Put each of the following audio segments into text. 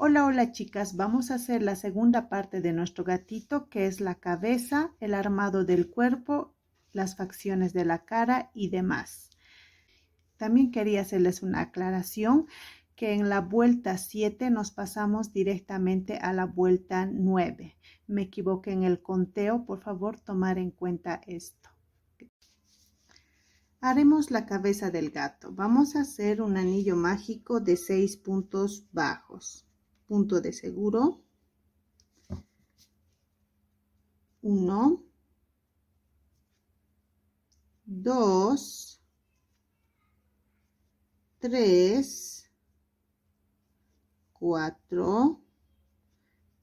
Hola, hola chicas, vamos a hacer la segunda parte de nuestro gatito, que es la cabeza, el armado del cuerpo, las facciones de la cara y demás. También quería hacerles una aclaración que en la vuelta 7 nos pasamos directamente a la vuelta 9. Me equivoqué en el conteo, por favor tomar en cuenta esto. Haremos la cabeza del gato. Vamos a hacer un anillo mágico de 6 puntos bajos. Punto de seguro. 1, 2, 3, 4,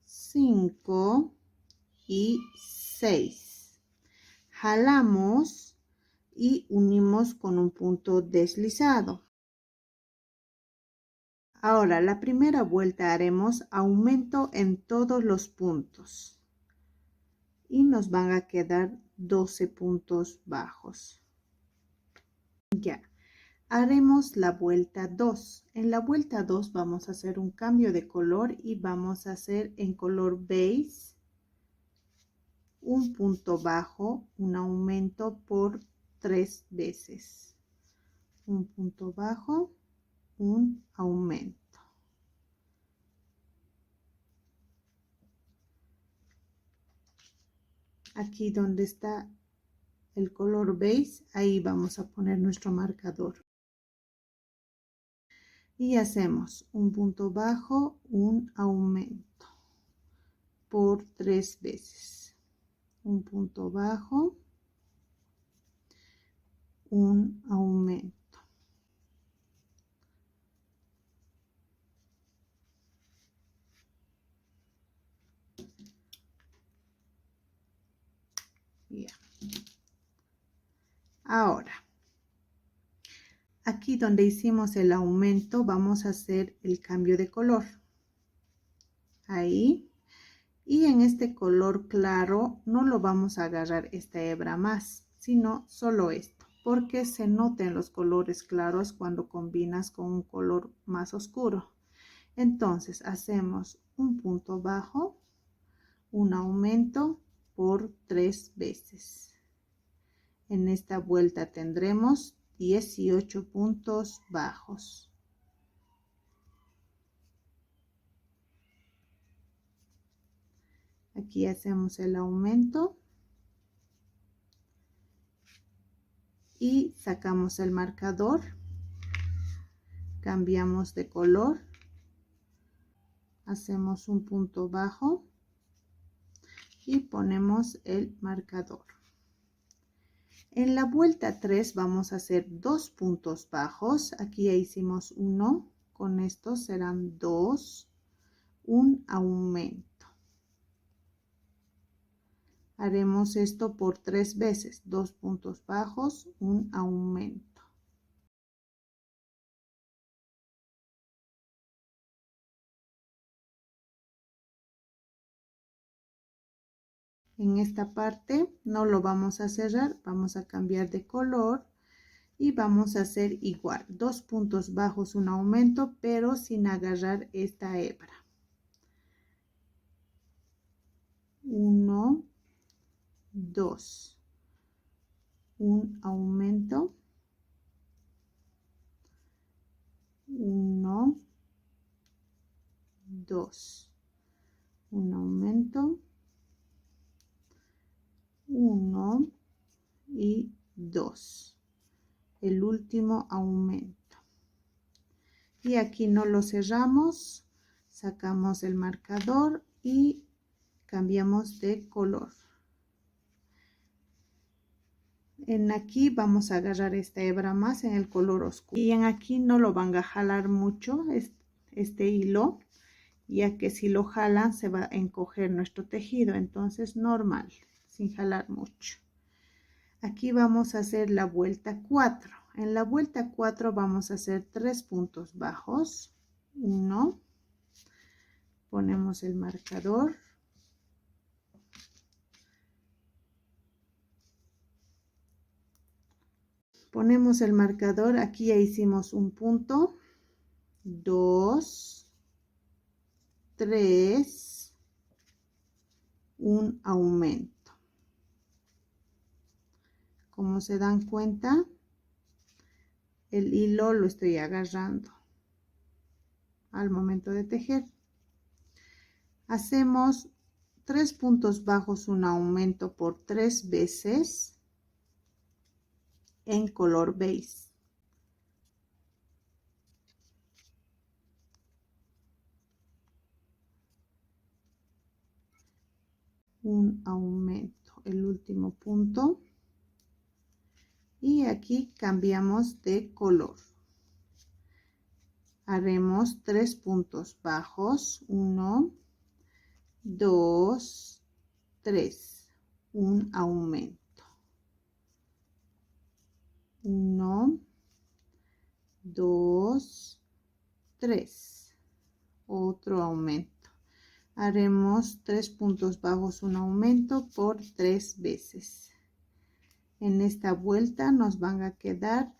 5 y 6. Jalamos y unimos con un punto deslizado. Ahora, la primera vuelta haremos aumento en todos los puntos y nos van a quedar 12 puntos bajos. Ya. Haremos la vuelta 2. En la vuelta 2 vamos a hacer un cambio de color y vamos a hacer en color beige un punto bajo, un aumento por 3 veces. Un punto bajo, un aumento. Aquí donde está el color beige, ahí vamos a poner nuestro marcador. Y hacemos un punto bajo, un aumento por 3 veces. Un punto bajo, un aumento. Ya. Ahora, aquí donde hicimos el aumento, vamos a hacer el cambio de color. Ahí. Y en este color claro no lo vamos a agarrar esta hebra más, sino solo esto, porque se notan los colores claros cuando combinas con un color más oscuro. Entonces hacemos un punto bajo, un aumento por 3 veces. En esta vuelta tendremos 18 puntos bajos. Aquí hacemos el aumento y sacamos el marcador, cambiamos de color, hacemos un punto bajo y ponemos el marcador. En la vuelta 3 vamos a hacer 2 puntos bajos. Aquí ya hicimos 1, con esto serán 2, un aumento. Haremos esto por 3 veces, 2 puntos bajos, un aumento. En esta parte no lo vamos a cerrar, vamos a cambiar de color y vamos a hacer igual, 2 puntos bajos, un aumento, pero sin agarrar esta hebra. 1, 2, un aumento, 1, 2, un aumento, 1 y 2, el último aumento. Y aquí no lo cerramos, sacamos el marcador y cambiamos de color. En aquí vamos a agarrar esta hebra más en el color oscuro. Y en aquí no lo van a jalar mucho este hilo, ya que si lo jalan se va a encoger nuestro tejido. Entonces normal, sin jalar mucho. Aquí vamos a hacer la vuelta 4. En la vuelta 4 vamos a hacer 3 puntos bajos. 1. Ponemos el marcador. Ponemos el marcador, aquí ya hicimos un punto, 2, 3, un aumento. Como se dan cuenta, el hilo lo estoy agarrando al momento de tejer. Hacemos 3 puntos bajos, un aumento por 3 veces en color beige. Un aumento, el último punto, y aquí cambiamos de color. Haremos 3 puntos bajos, 1, 2, 3, un aumento, 1, 2, 3, otro aumento. Haremos 3 puntos bajos, un aumento por 3 veces. En esta vuelta nos van a quedar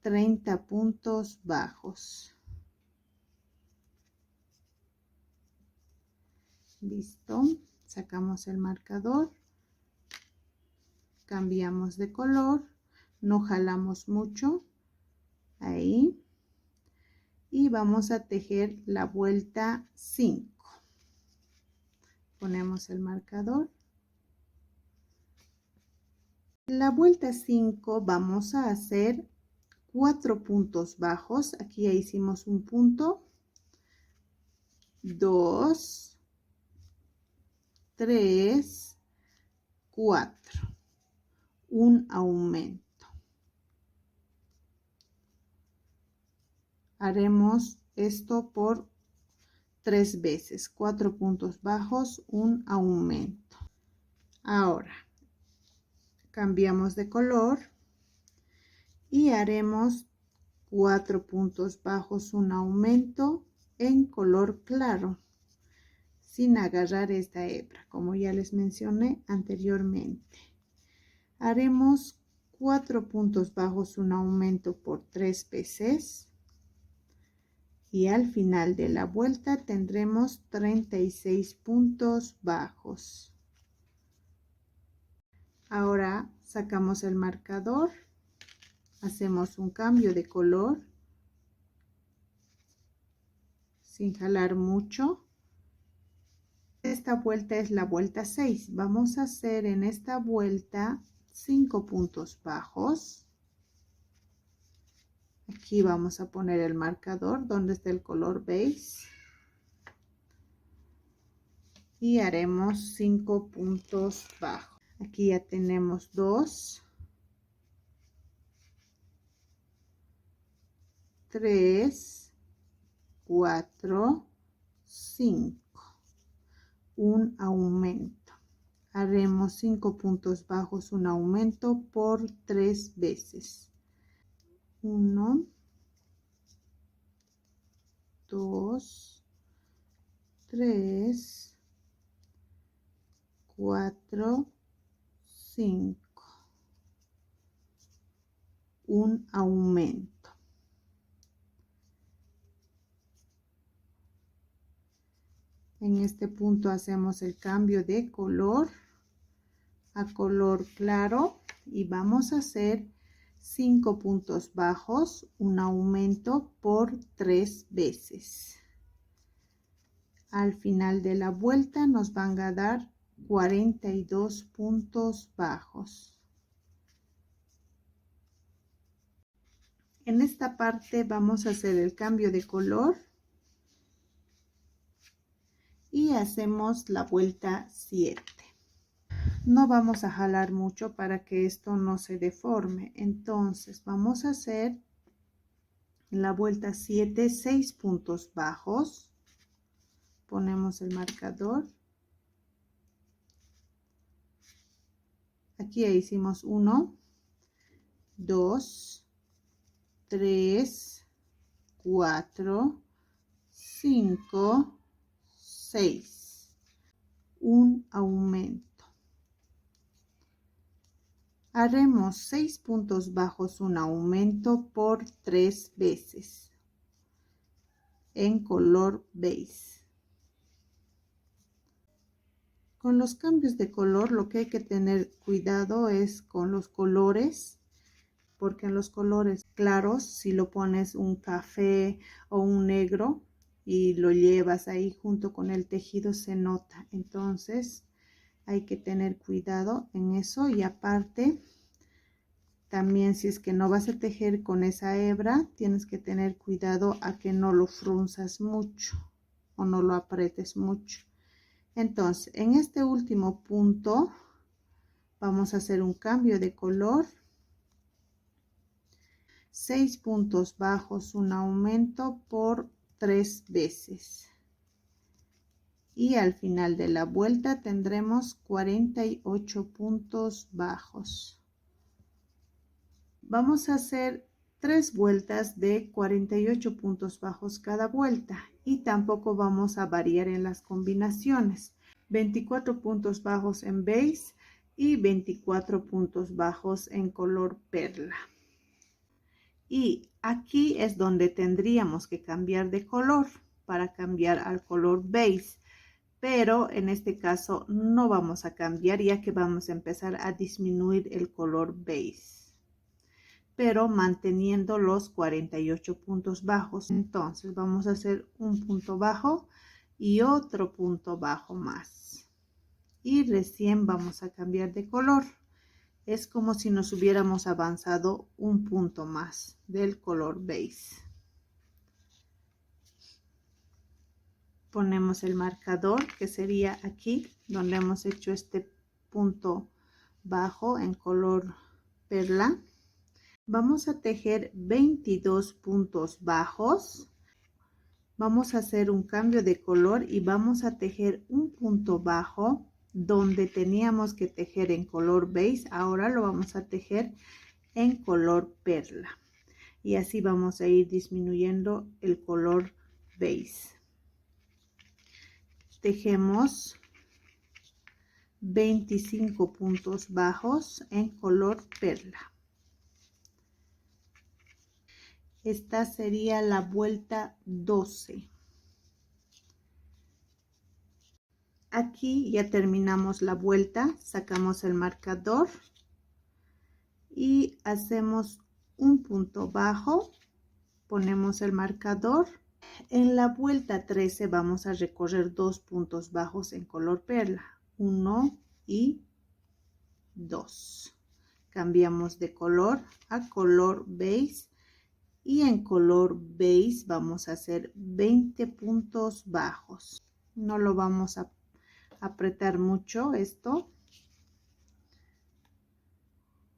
30 puntos bajos. Listo, sacamos el marcador, cambiamos de color, no jalamos mucho, ahí, y vamos a tejer la vuelta 5. Ponemos el marcador. La vuelta 5 vamos a hacer 4 puntos bajos. Aquí ya hicimos un punto, 2, 3, 4, un aumento. Haremos esto por 3 veces, 4 puntos bajos, un aumento. Ahora cambiamos de color y haremos 4 puntos bajos, un aumento en color claro, sin agarrar esta hebra, como ya les mencioné anteriormente. Haremos 4 puntos bajos, un aumento por 3 veces. Y al final de la vuelta tendremos 36 puntos bajos. Ahora sacamos el marcador, hacemos un cambio de color sin jalar mucho. Esta vuelta es la vuelta 6. Vamos a hacer en esta vuelta 5 puntos bajos. Aquí vamos a poner el marcador donde está el color beige. Y haremos 5 puntos bajos. Aquí ya tenemos 2, 3, 4, 5. Un aumento. Haremos 5 puntos bajos, un aumento por 3 veces. 1, 2, 3, 4, 5. Un aumento. En este punto hacemos el cambio de color a color claro y vamos a hacer 5 puntos bajos, un aumento por 3 veces. Al final de la vuelta nos van a dar 42 puntos bajos. En esta parte vamos a hacer el cambio de color y hacemos la vuelta 7. No vamos a jalar mucho para que esto no se deforme. Entonces vamos a hacer la vuelta 7, 6 puntos bajos. Ponemos el marcador. Aquí ya hicimos 1, 2, 3, 4, 5, 6. Un aumento. Haremos 6 puntos bajos, un aumento por 3 veces en color beige. Con los cambios de color lo que hay que tener cuidado es con los colores, porque en los colores claros, si lo pones un café o un negro y lo llevas ahí junto con el tejido, se nota. Entonces hay que tener cuidado en eso. Y aparte, también si es que no vas a tejer con esa hebra, tienes que tener cuidado a que no lo frunzas mucho o no lo apretes mucho. Entonces, en este último punto vamos a hacer un cambio de color. 6 puntos bajos, un aumento por 3 veces. Y al final de la vuelta tendremos 48 puntos bajos. Vamos a hacer 3 vueltas de 48 puntos bajos cada vuelta y tampoco vamos a variar en las combinaciones. 24 puntos bajos en beige y 24 puntos bajos en color perla. Y aquí es donde tendríamos que cambiar de color para cambiar al color beige. Pero en este caso no vamos a cambiar, ya que vamos a empezar a disminuir el color beige, pero manteniendo los 48 puntos bajos. Entonces vamos a hacer un punto bajo y otro punto bajo más. Y recién vamos a cambiar de color. Es como si nos hubiéramos avanzado un punto más del color beige. Ponemos el marcador, que sería aquí donde hemos hecho este punto bajo en color perla. Vamos a tejer 22 puntos bajos. Vamos a hacer un cambio de color y vamos a tejer un punto bajo donde teníamos que tejer en color beige. Ahora lo vamos a tejer en color perla. Y así vamos a ir disminuyendo el color beige. Tejemos 25 puntos bajos en color perla. Esta sería la vuelta 12. Aquí ya terminamos la vuelta, sacamos el marcador y hacemos un punto bajo, ponemos el marcador. En la vuelta 13 vamos a recorrer 2 puntos bajos en color perla, 1 y 2. Cambiamos de color a color beige y en color beige vamos a hacer 20 puntos bajos. No lo vamos a apretar mucho esto.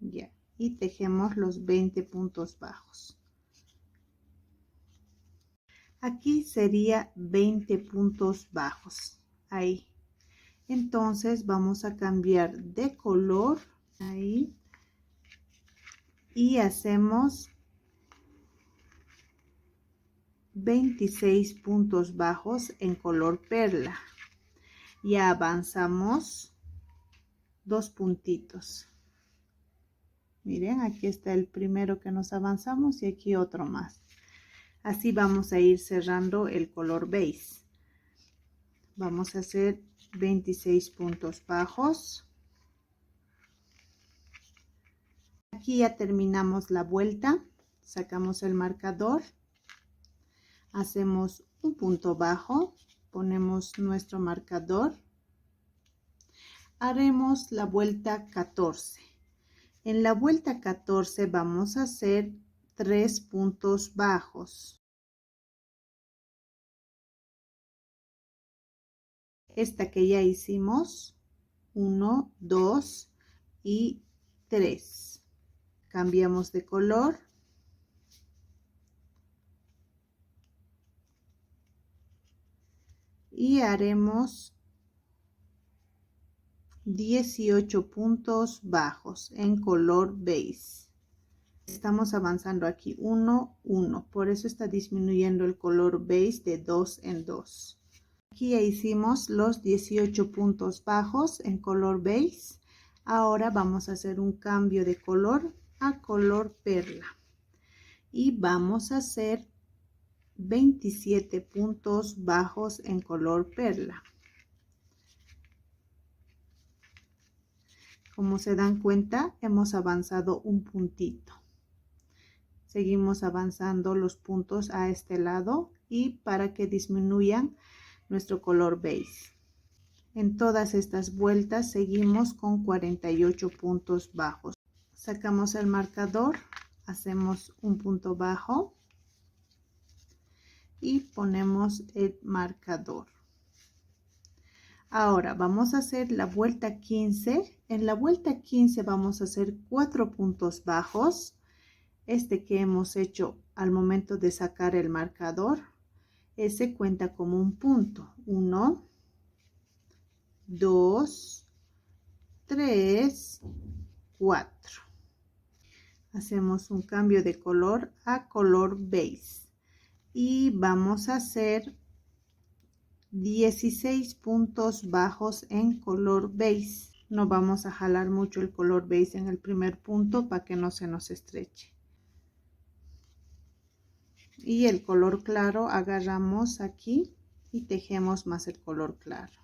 Ya, y tejemos los 20 puntos bajos. Aquí sería 20 puntos bajos, ahí. Entonces vamos a cambiar de color, ahí, y hacemos 26 puntos bajos en color perla. Ya avanzamos 2 puntitos. Miren, aquí está el primero que nos avanzamos y aquí otro más. Así vamos a ir cerrando el color beige. Vamos a hacer 26 puntos bajos. Aquí ya terminamos la vuelta. Sacamos el marcador. Hacemos un punto bajo. Ponemos nuestro marcador. Haremos la vuelta 14. En la vuelta 14 vamos a hacer 3 puntos bajos. Esta que ya hicimos, 1, 2 y 3. Cambiamos de color. Y haremos 18 puntos bajos en color beige. Estamos avanzando aquí 1, 1. Por eso está disminuyendo el color beige de 2 en 2. Aquí ya hicimos los 18 puntos bajos en color beige. Ahora vamos a hacer un cambio de color a color perla. Y vamos a hacer 27 puntos bajos en color perla. Como se dan cuenta, hemos avanzado un puntito. Seguimos avanzando los puntos a este lado y para que disminuyan nuestro color beige. En todas estas vueltas seguimos con 48 puntos bajos. Sacamos el marcador, hacemos un punto bajo y ponemos el marcador. Ahora vamos a hacer la vuelta 15. En la vuelta 15 vamos a hacer 4 puntos bajos. Este que hemos hecho al momento de sacar el marcador, ese cuenta como un punto. 1, 2, 3, 4. Hacemos un cambio de color a color beige y vamos a hacer 16 puntos bajos en color beige. No vamos a jalar mucho el color beige en el primer punto para que no se nos estreche. Y el color claro agarramos aquí y tejemos más el color claro.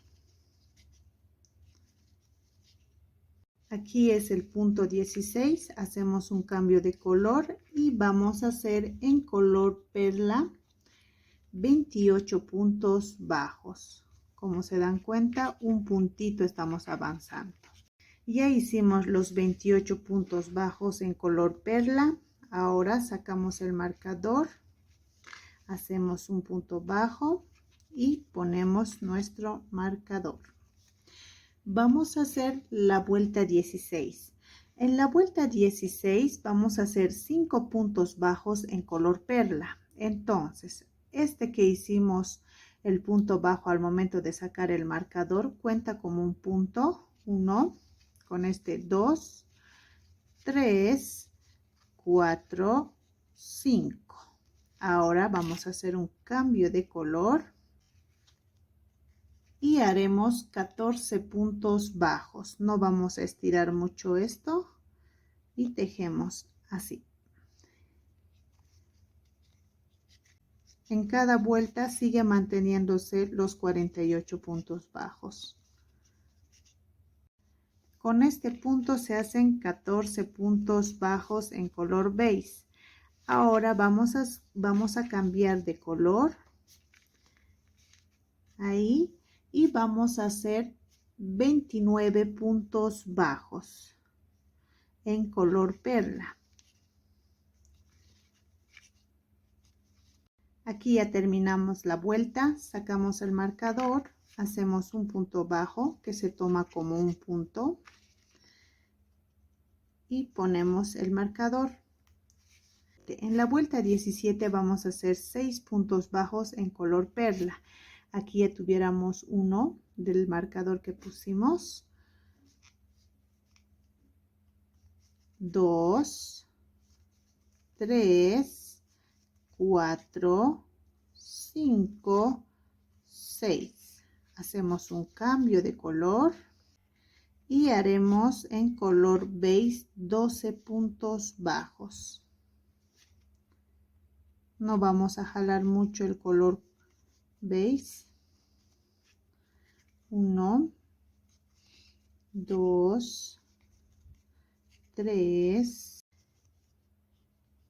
Aquí es el punto 16, hacemos un cambio de color y vamos a hacer en color perla 28 puntos bajos. Como se dan cuenta, un puntito estamos avanzando. Ya hicimos los 28 puntos bajos en color perla. Ahora sacamos el marcador, hacemos un punto bajo y ponemos nuestro marcador. Vamos a hacer la vuelta 16. En la vuelta 16 vamos a hacer 5 puntos bajos en color perla. Entonces, este que hicimos el punto bajo al momento de sacar el marcador cuenta como un punto. 1, con este 2, 3, 4, 5. Ahora vamos a hacer un cambio de color y haremos 14 puntos bajos. No vamos a estirar mucho esto y tejemos así. En cada vuelta sigue manteniéndose los 48 puntos bajos. Con este punto se hacen 14 puntos bajos en color beige. Ahora vamos a cambiar de color. Ahí. Y vamos a hacer 29 puntos bajos en color perla. Aquí ya terminamos la vuelta, sacamos el marcador, hacemos un punto bajo que se toma como un punto y ponemos el marcador. En la vuelta 17 vamos a hacer 6 puntos bajos en color perla. Aquí ya tuviéramos uno del marcador que pusimos. 2, 3, 4, 5, 6. Hacemos un cambio de color y haremos en color beige 12 puntos bajos. No vamos a jalar mucho el color beige. 1, 2, 3,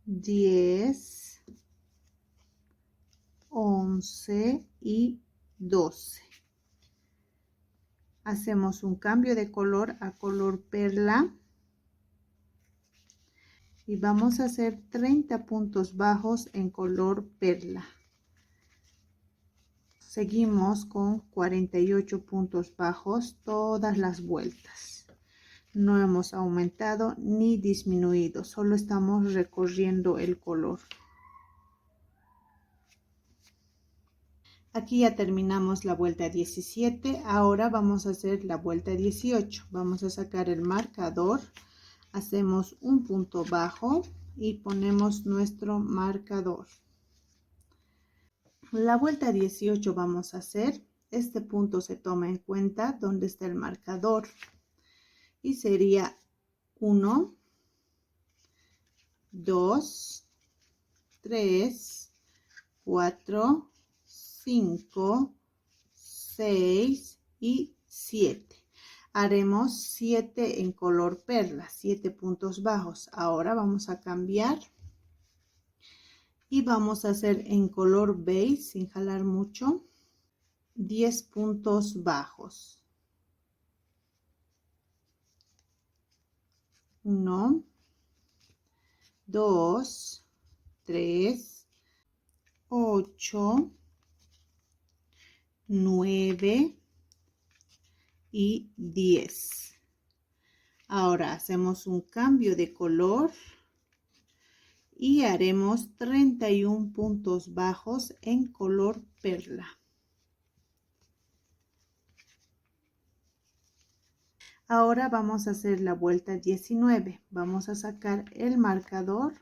10, 11 y 12. Hacemos un cambio de color a color perla y vamos a hacer 30 puntos bajos en color perla. Seguimos con 48 puntos bajos todas las vueltas. No hemos aumentado ni disminuido, solo estamos recorriendo el color. Aquí ya terminamos la vuelta 17, ahora vamos a hacer la vuelta 18. Vamos a sacar el marcador, hacemos un punto bajo y ponemos nuestro marcador. La vuelta 18 vamos a hacer, este punto se toma en cuenta donde está el marcador y sería 1, 2, 3, 4, 5, 6 y 7. haremos 7 en color perla, 7 puntos bajos. Ahora vamos a cambiar y vamos a hacer en color beige sin jalar mucho 10 puntos bajos. 1, 2, 3, 8, 9 y 10. Ahora hacemos un cambio de color y haremos 31 puntos bajos en color perla. Ahora vamos a hacer la vuelta 19. Vamos a sacar el marcador.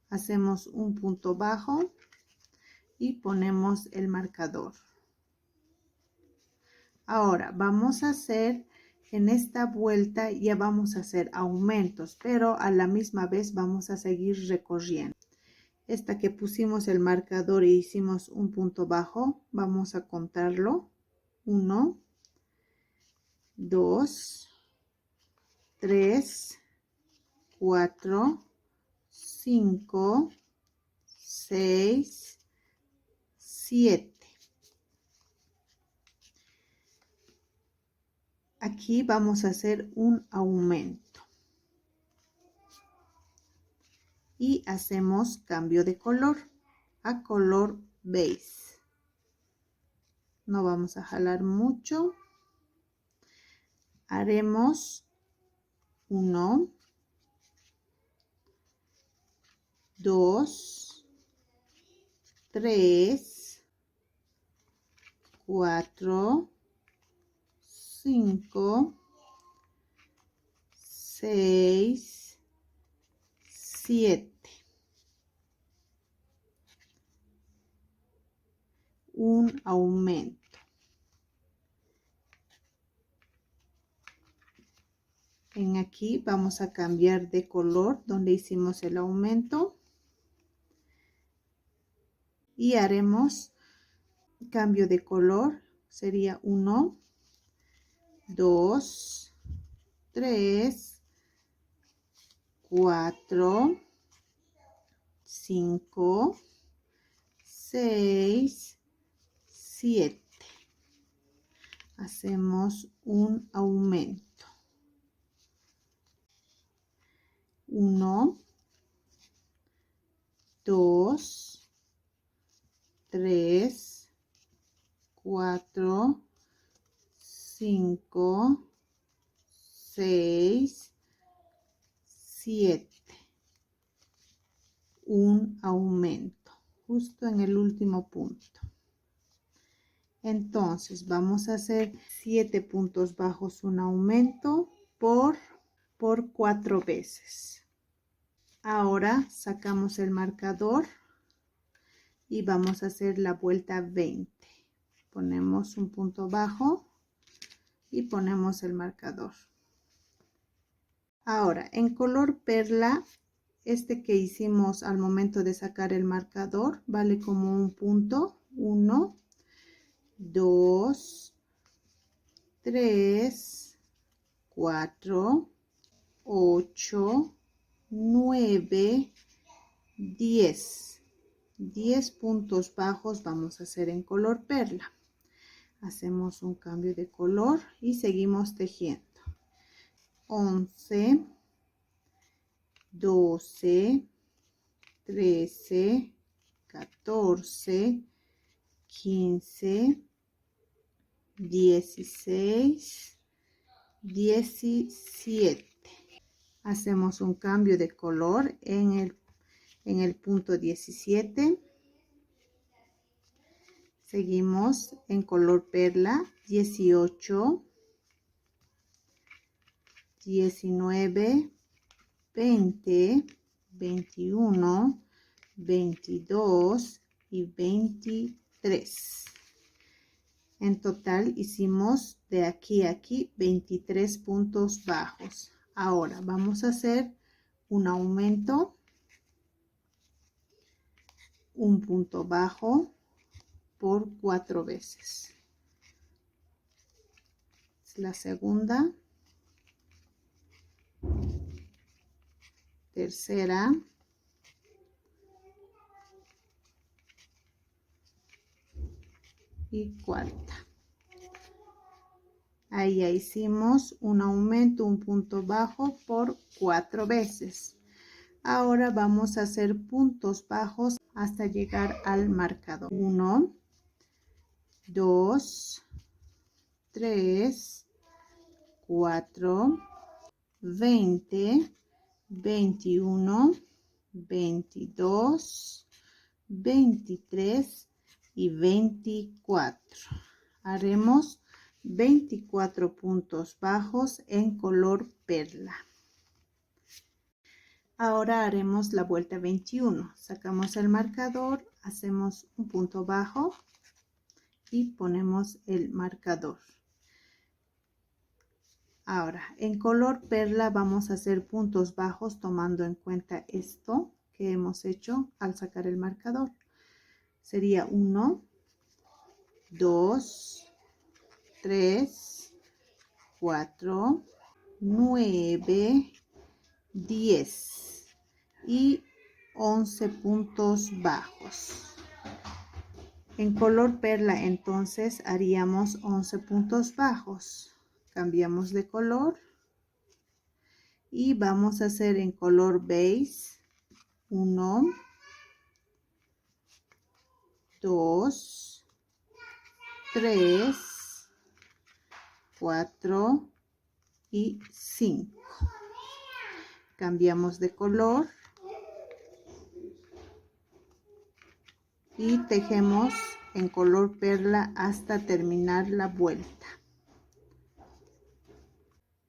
Hacemos un punto bajo y ponemos el marcador. Ahora vamos a hacer en esta vuelta, ya vamos a hacer aumentos, pero a la misma vez vamos a seguir recorriendo. Esta que pusimos el marcador y hicimos un punto bajo, vamos a contarlo. 1, 2, 3, 4, 5, 6, 7. Aquí vamos a hacer un aumento. Y hacemos cambio de color a color beige. No vamos a jalar mucho. Haremos 1, 2, 3, 4, 5, 6, 7. Un aumento. En aquí vamos a cambiar de color donde hicimos el aumento. Y haremos cambio de color. Sería 1, 2, 3, 4, 5, 6, 7. Hacemos un aumento. 1, 2, 3, 4, 5, 6, 7. Un aumento justo en el último punto. Entonces vamos a hacer 7 puntos bajos, un aumento por 4 veces. Ahora sacamos el marcador y vamos a hacer la vuelta 20. Ponemos un punto bajo y ponemos el marcador. Ahora en color perla, este que hicimos al momento de sacar el marcador vale como un punto. 1, 2, 3, 4, 8, 9, 10. 10 puntos bajos vamos a hacer en color perla. Hacemos un cambio de color y seguimos tejiendo. 11, 12, 13, 14, 15, 16, 17. Hacemos un cambio de color en el punto 17. Seguimos en color perla. 18, 19, 20, 21, 22 y 23. En total hicimos de aquí a aquí 23 puntos bajos. Ahora vamos a hacer un aumento, un punto bajo por 4 veces. la segunda, tercera, y cuarta. Ahí ya hicimos un aumento, un punto bajo por 4 veces. Ahora vamos a hacer puntos bajos hasta llegar al marcador. 1, 2, 3, 4, 20, 21, 22, 23 y 24. Haremos 24 puntos bajos en color perla. Ahora haremos la vuelta 21. Sacamos el marcador, hacemos un punto bajo y ponemos el marcador. Ahora, en color perla vamos a hacer puntos bajos tomando en cuenta esto que hemos hecho al sacar el marcador. Sería 1, 2, 3, 4, 9, 10 y 11 puntos bajos. En color perla entonces haríamos 11 puntos bajos. Cambiamos de color y vamos a hacer en color beige 1, 2, 3, 4 y 5. Cambiamos de color y tejemos en color perla hasta terminar la vuelta.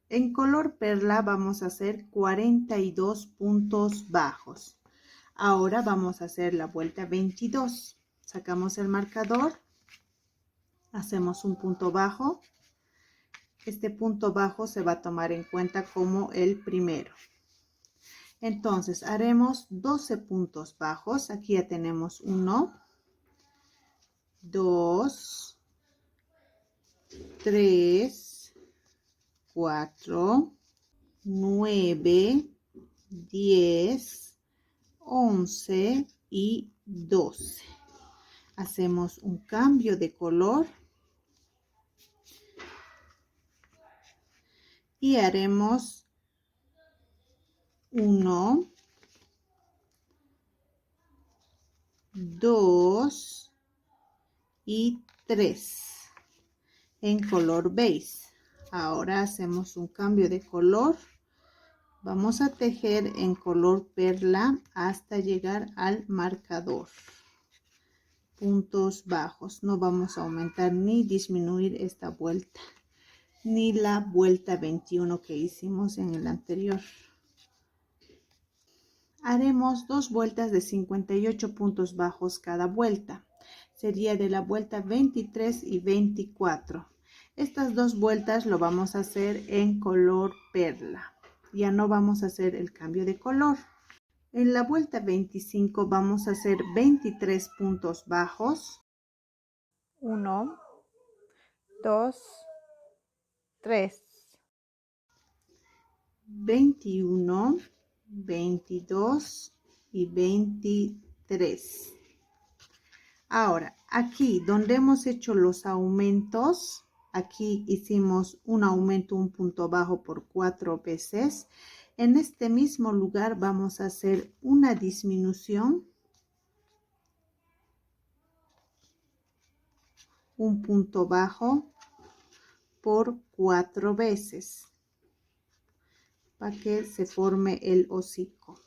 En color perla vamos a hacer 42 puntos bajos. Ahora vamos a hacer la vuelta 22. Sacamos el marcador, hacemos un punto bajo. Este punto bajo se va a tomar en cuenta como el primero. Entonces haremos 12 puntos bajos. Aquí ya tenemos 1, 2, 3, 4, 9, 10, 11 y 12. Hacemos un cambio de color y haremos 1, 2 y 3 en color beige. Ahora hacemos un cambio de color. Vamos a tejer en color perla hasta llegar al marcador. Puntos bajos. No vamos a aumentar ni disminuir esta vuelta, ni la vuelta 21 que hicimos en el anterior. Haremos 2 vueltas de 58 puntos bajos cada vuelta. Sería de la vuelta 23 y 24. Estas 2 vueltas lo vamos a hacer en color perla. Ya no vamos a hacer el cambio de color. En la vuelta 25 vamos a hacer 23 puntos bajos. 1, 2, 3, 21, 22 y 23. Ahora, aquí donde hemos hecho los aumentos, aquí hicimos un aumento, un punto bajo por 4 veces. En este mismo lugar vamos a hacer una disminución, un punto bajo por 4 veces para que se forme el hocico.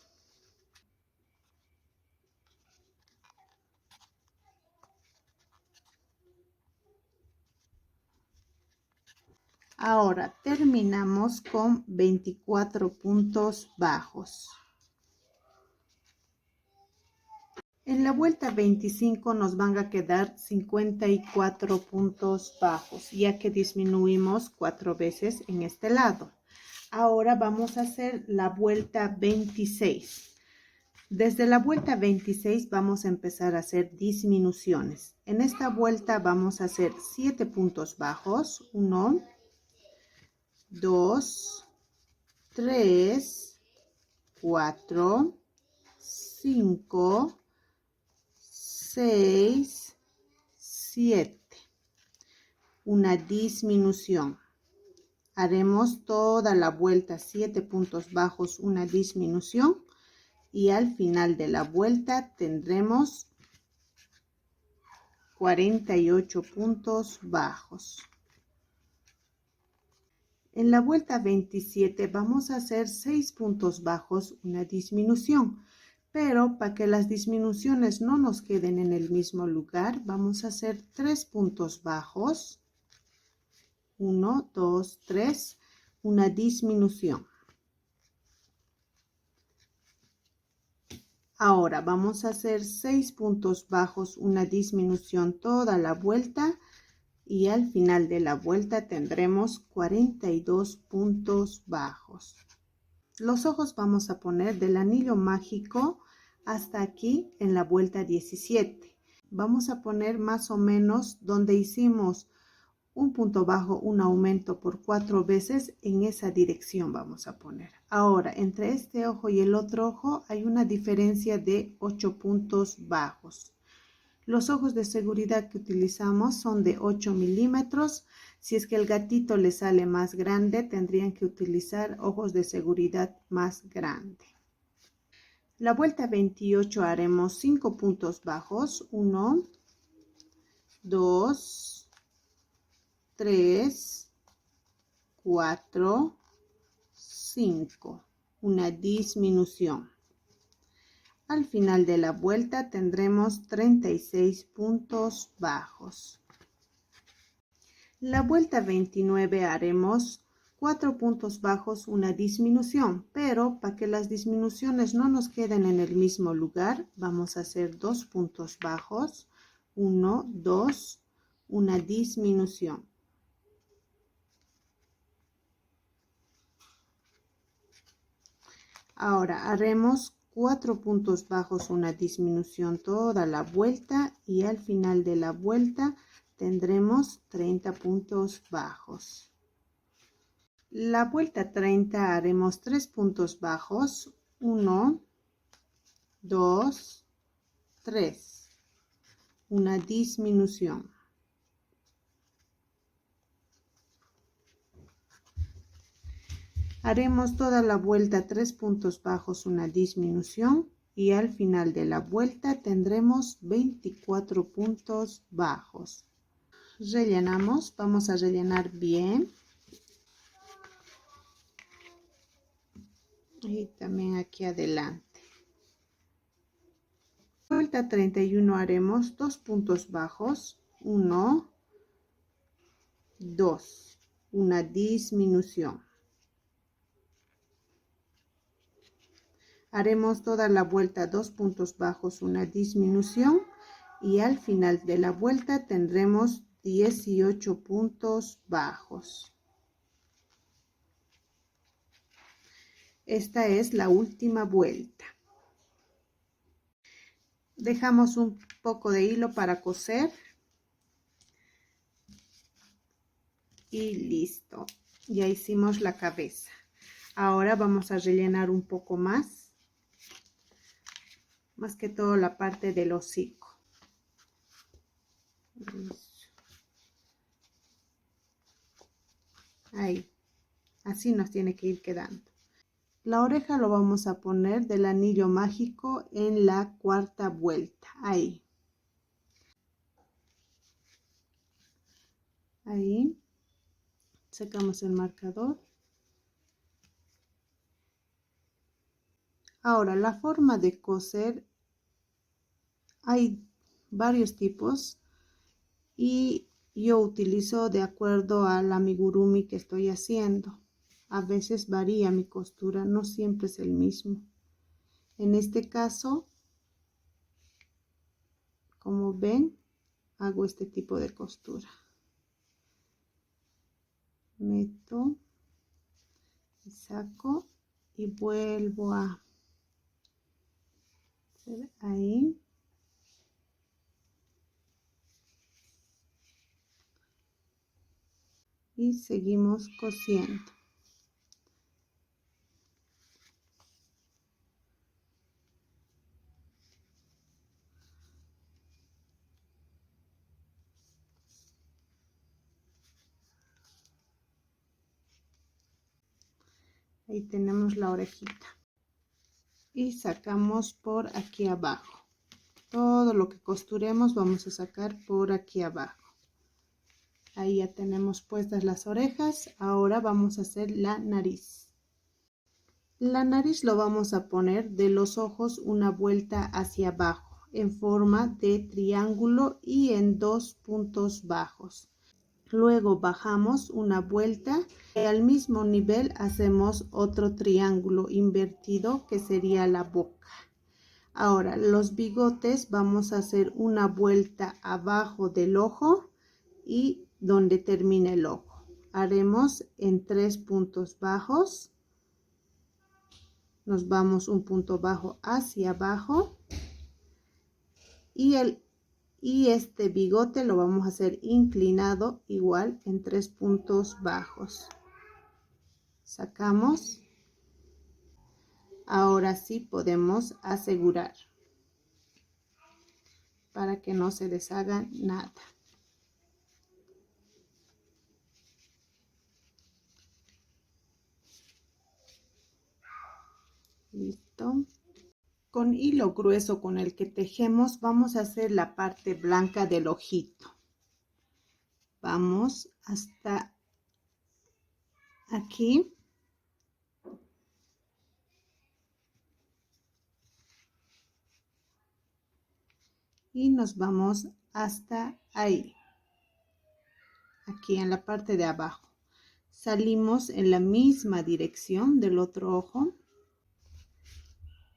Ahora terminamos con 24 puntos bajos. En la vuelta 25 nos van a quedar 54 puntos bajos, ya que disminuimos 4 veces en este lado. Ahora vamos a hacer la vuelta 26. Desde la vuelta 26 vamos a empezar a hacer disminuciones. En esta vuelta vamos a hacer 7 puntos bajos. 1, 2, 3, 4, 5, 6, 7. Una disminución. Haremos toda la vuelta 7 puntos bajos, una disminución, y al final de la vuelta tendremos 48 puntos bajos. En la vuelta 27 vamos a hacer 6 puntos bajos, una disminución, pero para que las disminuciones no nos queden en el mismo lugar, vamos a hacer 3 puntos bajos, 1, 2, 3, una disminución. Ahora vamos a hacer 6 puntos bajos, una disminución toda la vuelta, y al final de la vuelta tendremos 42 puntos bajos. Los ojos vamos a poner del anillo mágico hasta aquí en la vuelta 17. Vamos a poner más o menos donde hicimos un punto bajo, un aumento por 4 veces, en esa dirección vamos a poner. Ahora, entre este ojo y el otro ojo hay una diferencia de 8 puntos bajos. Los ojos de seguridad que utilizamos son de 8 milímetros. Si es que el gatito le sale más grande, tendrían que utilizar ojos de seguridad más grande. La vuelta 28 haremos 5 puntos bajos. 1, 2, 3, 4, 5. Una disminución. Al final de la vuelta tendremos 36 puntos bajos. La vuelta 29 haremos 4 puntos bajos, una disminución, pero para que las disminuciones no nos queden en el mismo lugar, vamos a hacer 2 puntos bajos, 1, 2, una disminución. Ahora haremos 4 puntos bajos, una disminución toda la vuelta, y al final de la vuelta tendremos 30 puntos bajos. La vuelta 30 haremos 3 puntos bajos, 1, 2, 3, una disminución. Haremos toda la vuelta 3 puntos bajos, una disminución, y al final de la vuelta tendremos 24 puntos bajos. Rellenamos, vamos a rellenar bien. Y también aquí adelante. Vuelta 31 haremos 2 puntos bajos, 1, 2, una disminución. Haremos toda la vuelta 2 puntos bajos, una disminución, y al final de la vuelta tendremos 18 puntos bajos. Esta es la última vuelta. Dejamos un poco de hilo para coser. Y listo. Ya hicimos la cabeza. Ahora vamos a rellenar un poco más. Más que todo la parte del hocico. Ahí. Así nos tiene que ir quedando. La oreja lo vamos a poner del anillo mágico en la cuarta vuelta. Ahí. Ahí. Sacamos el marcador. Ahora, la forma de coser, hay varios tipos y yo utilizo de acuerdo al amigurumi que estoy haciendo. A veces varía mi costura, no siempre es el mismo. En este caso, como ven, hago este tipo de costura. Meto y saco y vuelvo a hacer ahí. Y seguimos cosiendo. Ahí tenemos la orejita. Y sacamos por aquí abajo. Todo lo que costuremos vamos a sacar por aquí abajo. Ahí ya tenemos puestas las orejas. Ahora vamos a hacer la nariz. La nariz lo vamos a poner de los ojos una vuelta hacia abajo en forma de triángulo y en 2 puntos bajos. Luego bajamos una vuelta y al mismo nivel hacemos otro triángulo invertido que sería la boca. Ahora los bigotes vamos a hacer una vuelta abajo del ojo y donde termina el ojo. Haremos en 3 puntos bajos. Nos vamos un punto bajo hacia abajo y este bigote lo vamos a hacer inclinado igual en 3 puntos bajos. Sacamos. Ahora sí podemos asegurar para que no se deshaga nada. Listo. Con hilo grueso con el que tejemos vamos a hacer la parte blanca del ojito. Vamos hasta aquí. Y nos vamos hasta ahí. Aquí en la parte de abajo. Salimos en la misma dirección del otro ojo.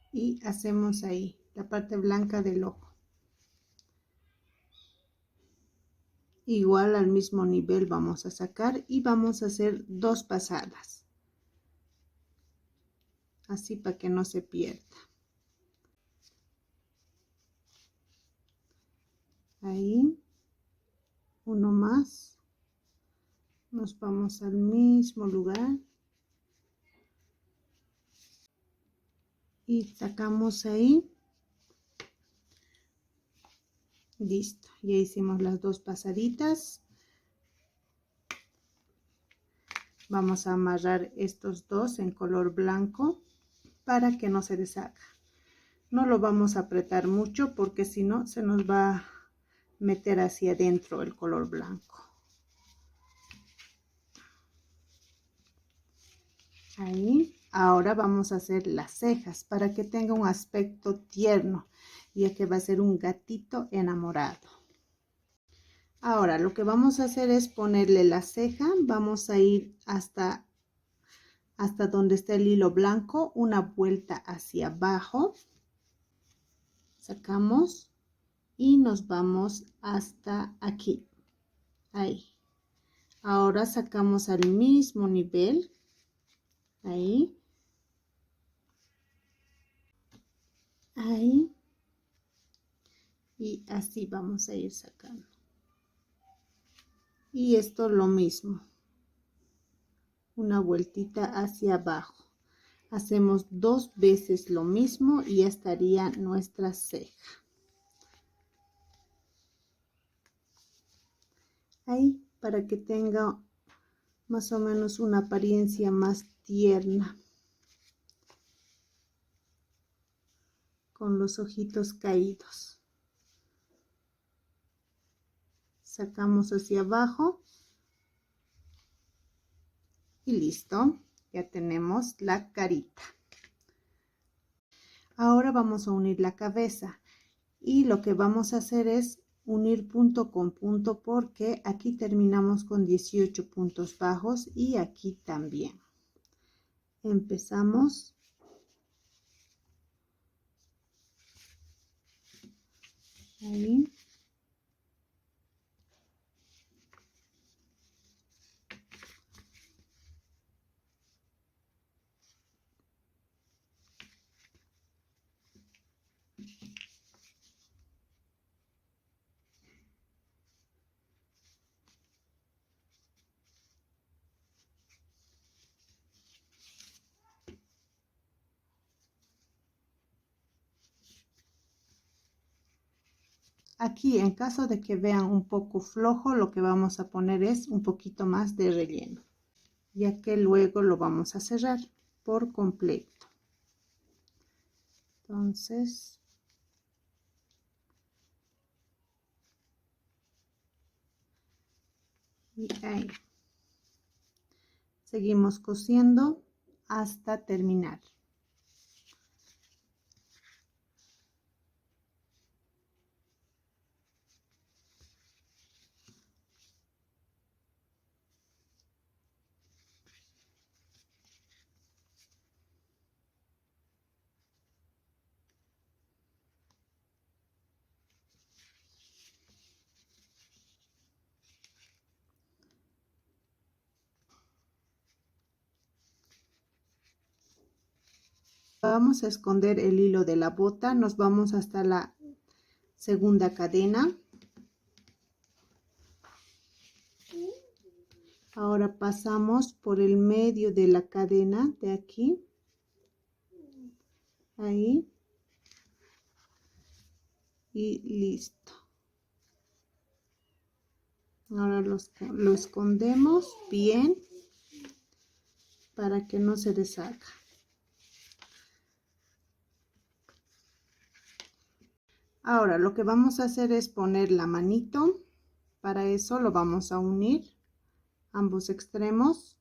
Y hacemos ahí la parte blanca del ojo. Igual al mismo nivel vamos a sacar y vamos a hacer 2 pasadas. Así para que no se pierda. Ahí. Uno más. Nos vamos al mismo lugar. Y sacamos ahí. Listo, ya hicimos las 2 pasaditas. Vamos a amarrar estos dos en color blanco para que no se deshaga. No lo vamos a apretar mucho porque si no se nos va a meter hacia adentro el color blanco. Ahí. Ahora vamos a hacer las cejas para que tenga un aspecto tierno, ya que va a ser un gatito enamorado. Ahora lo que vamos a hacer es ponerle la ceja. Vamos a ir hasta donde está el hilo blanco, una vuelta hacia abajo. Sacamos y nos vamos hasta aquí. Ahí. Ahora sacamos al mismo nivel. Ahí. Ahí. Y así vamos a ir sacando. Y esto lo mismo. Una vueltita hacia abajo. Hacemos 2 veces lo mismo y ya estaría nuestra ceja. Ahí, para que tenga más o menos una apariencia más tierna. Con los ojitos caídos. Sacamos hacia abajo. Y listo. Ya tenemos la carita. Ahora vamos a unir la cabeza. Y lo que vamos a hacer es unir punto con punto porque aquí terminamos con 18 puntos bajos y aquí también. Empezamos. Ahí. Aquí, en caso de que vean un poco flojo, lo que vamos a poner es un poquito más de relleno, ya que luego lo vamos a cerrar. por completo. Entonces, y ahí. Seguimos cosiendo hasta terminar. Vamos a esconder el hilo de la bota, nos vamos hasta la segunda cadena. Ahora pasamos por el medio de la cadena de aquí, ahí, y listo. Ahora lo escondemos bien para que no se deshaga. Ahora lo que vamos a hacer es poner la manito. Para eso lo vamos a unir ambos extremos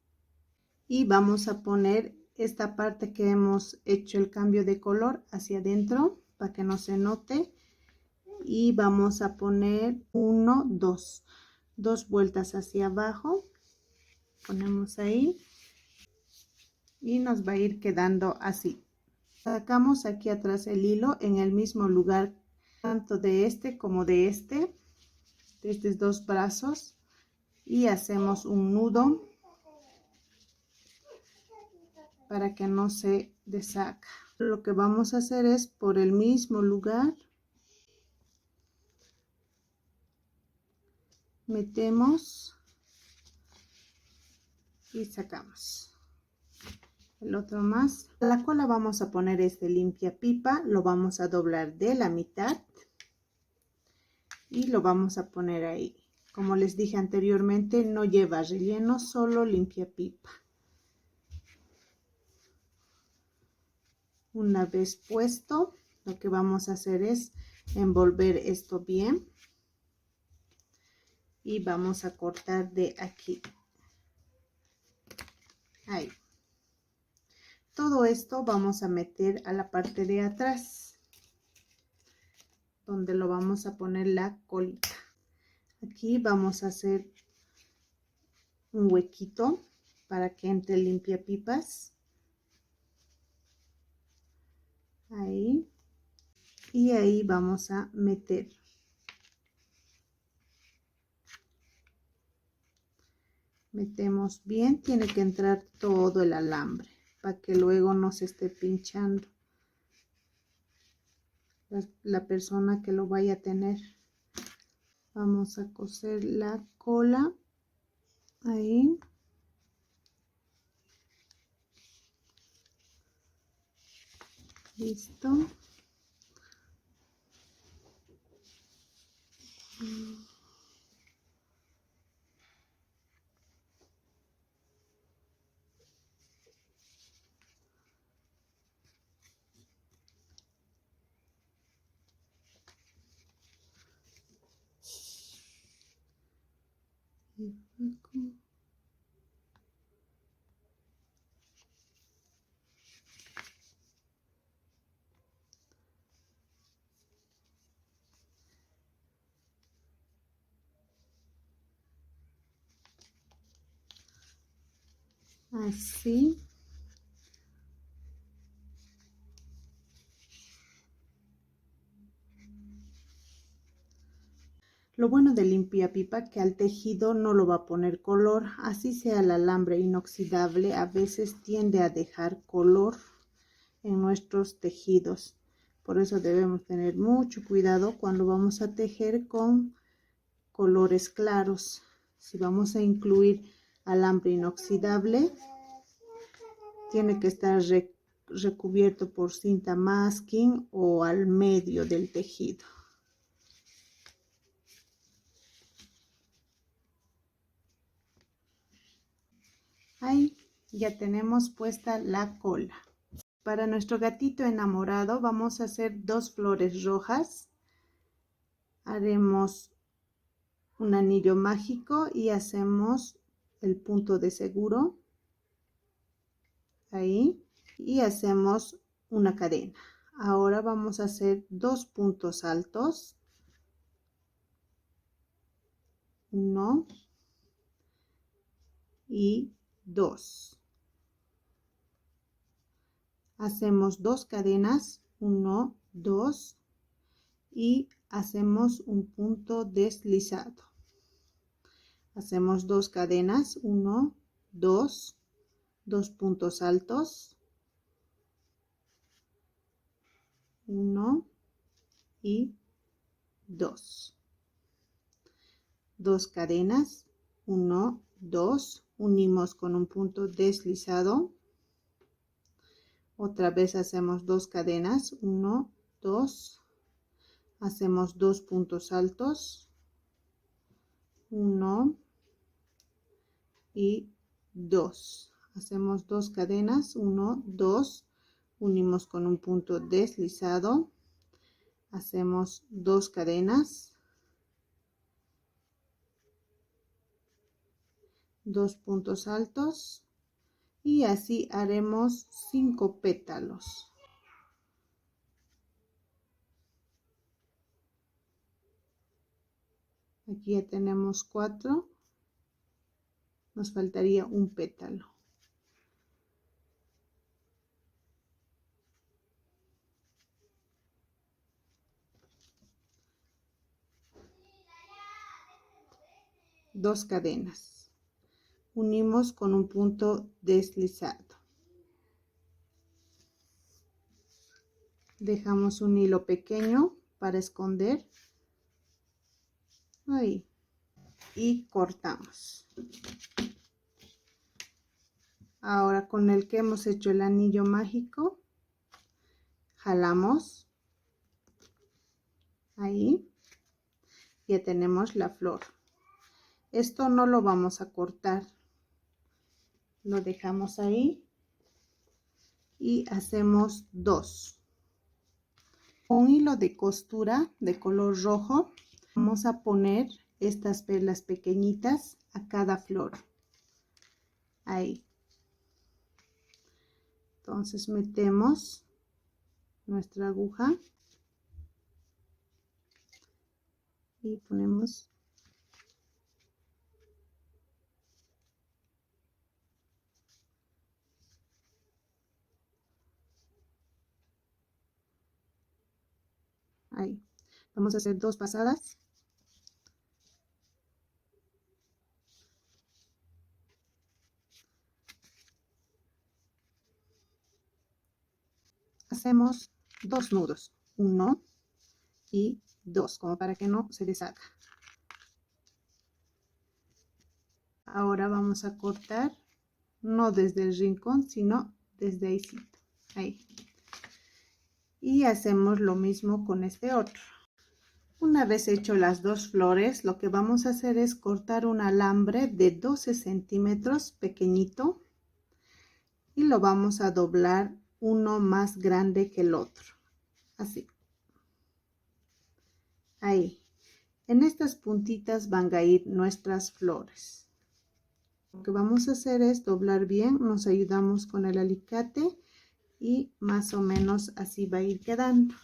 y vamos a poner esta parte que hemos hecho el cambio de color hacia adentro para que no se note, y vamos a poner dos vueltas hacia abajo, ponemos ahí y nos va a ir quedando así. Sacamos aquí atrás el hilo en el mismo lugar, tanto de este como de estos dos brazos, y hacemos un nudo para que no se deshaga. Lo que vamos a hacer es por el mismo lugar metemos y sacamos el otro más. A la cola vamos a poner este limpia pipa, lo vamos a doblar de la mitad y lo vamos a poner ahí. Como les dije anteriormente, no lleva relleno, solo limpia pipa. Una vez puesto, lo que vamos a hacer es envolver esto bien y vamos a cortar de aquí. Ahí. Todo esto vamos a meter a la parte de atrás, donde lo vamos a poner la colita. Aquí vamos a hacer un huequito para que entre el limpiapipas. Ahí. Y ahí vamos a meter. Metemos bien, tiene que entrar todo el alambre para que luego no se esté pinchando la persona que lo vaya a tener. Vamos a coser la cola ahí. Listo. Así. Lo bueno del limpiapipa que al tejido no lo va a poner color, así sea el alambre inoxidable, a veces tiende a dejar color en nuestros tejidos. Por eso debemos tener mucho cuidado cuando vamos a tejer con colores claros. Si vamos a incluir alambre inoxidable, tiene que estar recubierto por cinta masking o al medio del tejido. Ahí Ya tenemos puesta la cola. Para nuestro gatito enamorado vamos a hacer 2 flores rojas. Haremos un anillo mágico y hacemos el punto de seguro. Ahí. Y hacemos una cadena. Ahora vamos a hacer 2 puntos altos. 1 y 2. Hacemos 2 cadenas, 1, 2 y hacemos un punto deslizado. Hacemos 2 cadenas, 1, 2, 2 puntos altos, 1 y 2. 2 cadenas, 1, 2, unimos con un punto deslizado. Otra vez hacemos 2 cadenas, 1, 2, hacemos 2 puntos altos, 1 y 2. Hacemos 2 cadenas, 1, 2, unimos con un punto deslizado, hacemos 2 cadenas, 2 puntos altos y así haremos 5 pétalos. Aquí ya tenemos 4, nos faltaría un pétalo. Dos cadenas. Unimos con un punto deslizado. Dejamos un hilo pequeño para esconder. Ahí. Y cortamos. Ahora con el que hemos hecho el anillo mágico, jalamos. Ahí. Ya tenemos la flor. Esto no lo vamos a cortar. Lo dejamos ahí. Y hacemos 2. Un hilo de costura de color rojo vamos a poner estas perlas pequeñitas a cada flor. Ahí. Entonces metemos nuestra aguja y ponemos ahí. Vamos a hacer 2 pasadas. Hacemos 2 nudos, 1 y 2, como para que no se deshaga. Ahora vamos a cortar, no desde el rincón, sino desde ahí. Y hacemos lo mismo con este otro. Una vez hecho las 2 flores, lo que vamos a hacer es cortar un alambre de 12 centímetros pequeñito y lo vamos a doblar uno más grande que el otro, así. Ahí. En estas puntitas van a ir nuestras flores. Lo que vamos a hacer es doblar bien, nos ayudamos con el alicate y más o menos así va a ir quedando.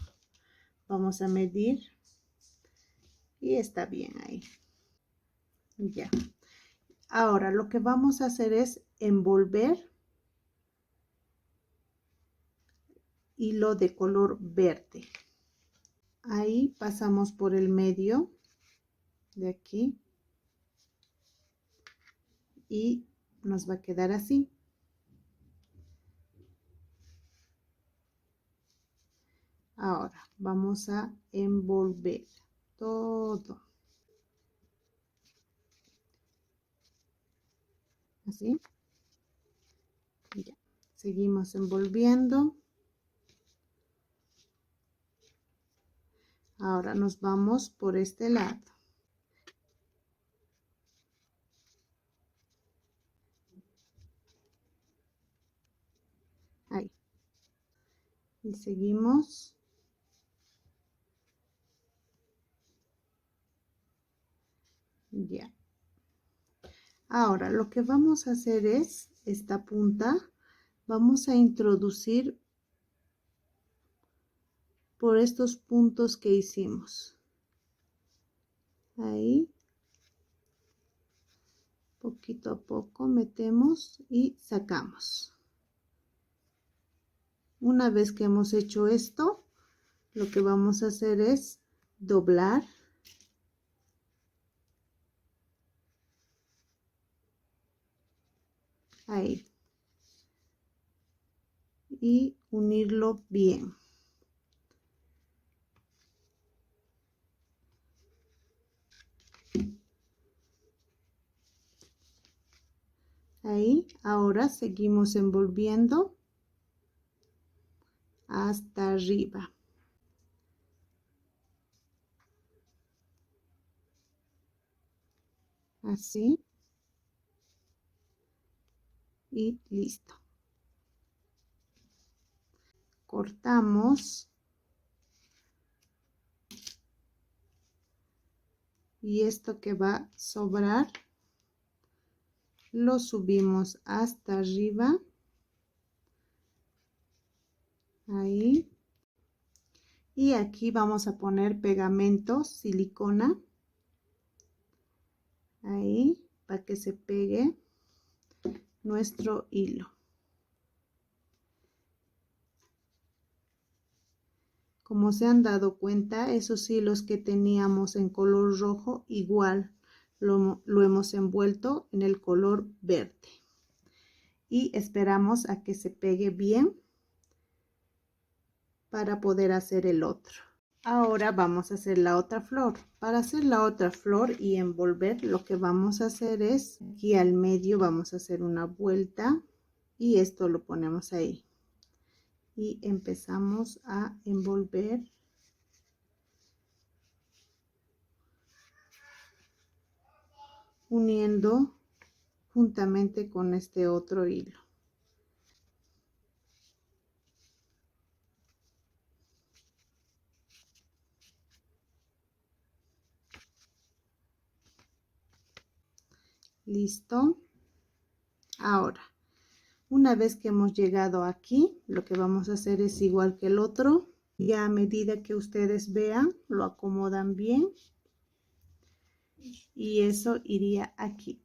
Vamos a medir y está bien ahí. Ya. Ahora lo que vamos a hacer es envolver hilo de color verde. Ahí pasamos por el medio de aquí y nos va a quedar así. Ahora vamos a envolver todo. Así. Ya. Seguimos envolviendo. Ahora nos vamos por este lado. Y seguimos. Ya. Ahora lo que vamos a hacer es esta punta, vamos a introducir por estos puntos que hicimos. Ahí, poquito a poco metemos y sacamos. Una vez que hemos hecho esto, lo que vamos a hacer es doblar. Ahí. Y unirlo bien. Ahí, ahora seguimos envolviendo hasta arriba. Así. Y listo. Cortamos. Y esto que va a sobrar, lo subimos hasta arriba. Ahí. Y aquí vamos a poner pegamento, silicona. Ahí, para que se pegue nuestro hilo. Como se han dado cuenta, esos hilos que teníamos en color rojo, igual lo hemos envuelto en el color verde. Y esperamos a que se pegue bien para poder hacer el otro. Ahora vamos a hacer la otra flor. Para hacer la otra flor y envolver, lo que vamos a hacer es, aquí al medio vamos a hacer una vuelta y esto lo ponemos ahí. Y empezamos a envolver uniendo juntamente con este otro hilo. Listo. Ahora, una vez que hemos llegado aquí, lo que vamos a hacer es igual que el otro. Ya a medida que ustedes vean, lo acomodan bien. Y eso iría aquí.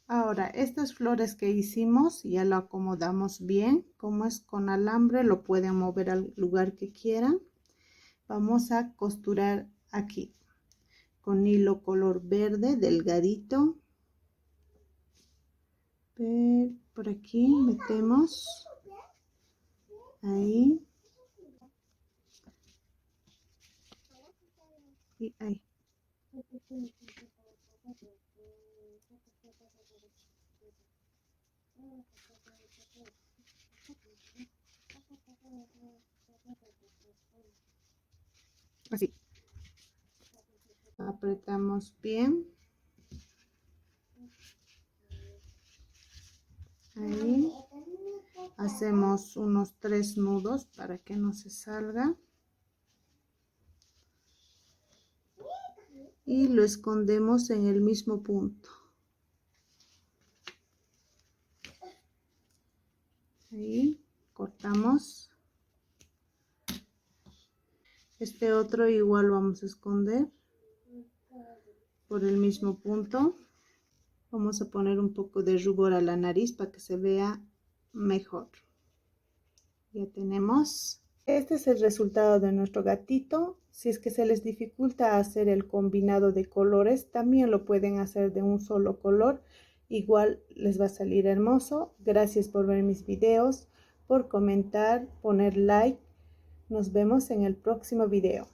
Ahora, estas flores que hicimos ya lo acomodamos bien. Como es con alambre, lo pueden mover al lugar que quieran. Vamos a costurar aquí con hilo color verde delgadito. Por aquí metemos ahí y ahí. Así. Apretamos bien. Ahí. Hacemos unos 3 nudos para que no se salga. Y lo escondemos en el mismo punto. Ahí cortamos. Este otro igual vamos a esconder por el mismo punto. Vamos a poner un poco de rubor a la nariz para que se vea mejor. Ya tenemos. Este es el resultado de nuestro gatito. Si es que se les dificulta hacer el combinado de colores, también lo pueden hacer de un solo color. Igual les va a salir hermoso. Gracias por ver mis videos, por comentar, poner like. Nos vemos en el próximo video.